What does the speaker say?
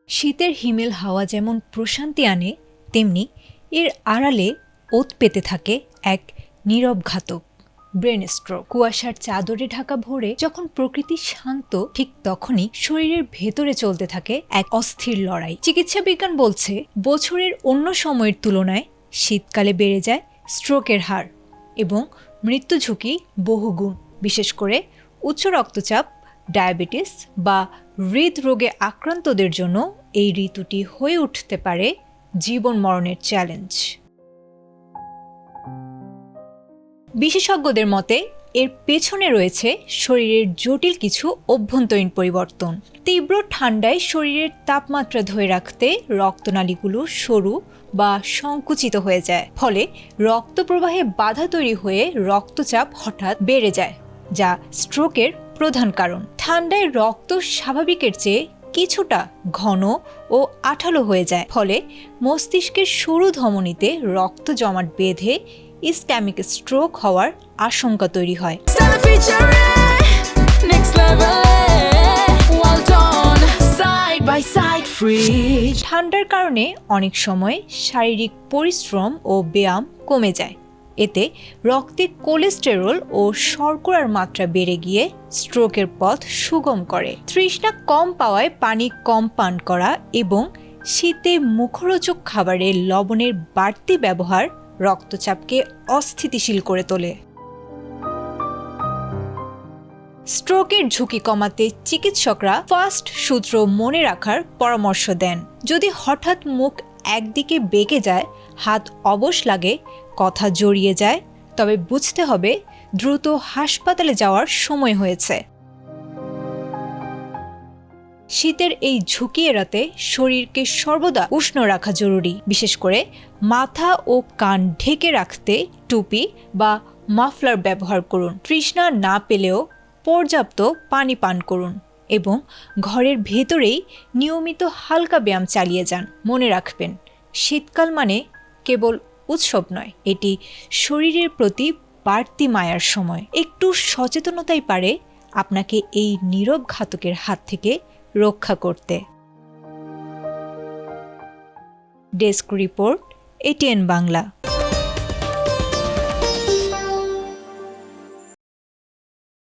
শীতের হিমেল হাওয়া যেমন প্রশান্তি আনে, তেমনি এর আড়ালে ওত পেতে থাকে এক নীরব ঘাতক, ব্রেন স্ট্রোক। কুয়াশার চাদরে ঢাকা ভোরে যখন প্রকৃতি শান্ত, ঠিক তখনই শরীরের ভেতরে চলতে থাকে এক অস্থির লড়াই। চিকিৎসা বিজ্ঞান বলছে, বছরের অন্য সময়ের তুলনায় শীতকালে বেড়ে যায় স্ট্রোকের হার এবং মৃত্যু ঝুঁকি বহুগুণ। বিশেষ করে উচ্চ রক্তচাপ, ডায়াবেটিস বা হৃদরোগে আক্রান্তদের জন্য এই ঋতুটি হয়ে উঠতে পারে জীবন মরণের চ্যালেঞ্জ। বিশেষজ্ঞদের মতে এর পেছনে রয়েছে শরীরের জটিল কিছু অভ্যন্তরীণ পরিবর্তন। তীব্র ঠান্ডায় শরীরের তাপমাত্রা ধরে রাখতে রক্তনালীগুলো সরু বা সংকুচিত হয়ে যায়, ফলে রক্ত প্রবাহে বাধা তৈরি হয়ে রক্তচাপ হঠাৎ বেড়ে যায়, যা স্ট্রোকের প্রধান কারণ। ঠান্ডায় রক্ত স্বাভাবিকের চেয়ে কিছুটা ঘন ও আঠালো হয়ে যায়, ফলে মস্তিষ্কের সরু ধমনীতে রক্ত জমাট বেঁধে ইসকেমিক স্ট্রোক হওয়ার আশঙ্কা তৈরি হয়। ঠান্ডার কারণে অনেক সময় শারীরিক পরিশ্রম ও ব্যায়াম কমে যায়। এতে রক্তে কোলেস্টেরল ও শর্করার মাত্রা বেড়ে গিয়ে স্ট্রোকের পথ সুগম করে। তৃষ্ণা কম পাওয়ায় পানি কম পান করা এবং শীতে মুখরোচক খাবারে লবণের বাড়তি ব্যবহার রক্তচাপকে অস্থিতিশীল করে তোলে। স্ট্রোকের ঝুঁকি কমাতে চিকিৎসকরা ফার্স্ট সূত্র মনে রাখার পরামর্শ দেন। যদি হঠাৎ মুখ একদিকে বেঁকে যায়, হাত অবশ লাগে, কথা জড়িয়ে যায়, তবে বুঝতে হবে দ্রুত হাসপাতালে যাওয়ার সময় হয়েছে। শীতের এই ঝুঁকি এড়াতে শরীরকে সর্বদা উষ্ণ রাখা জরুরি। বিশেষ করে মাথা ও কান ঢেকে রাখতে টুপি বা মাফলার ব্যবহার করুন। তৃষ্ণা না পেলেও পর্যাপ্ত পানি পান করুন এবং ঘরের ভেতরেই নিয়মিত হালকা ব্যায়াম চালিয়ে যান। মনে রাখবেন, শীতকাল মানে কেবল উৎসব নয়, এটি শরীরের প্রতি বাড়তি মায়ার সময়। একটু সচেতনতাই পারে আপনাকে এই নীরব ঘাতকের হাত থেকে রক্ষা করতে। Desk report, ATN Bangla.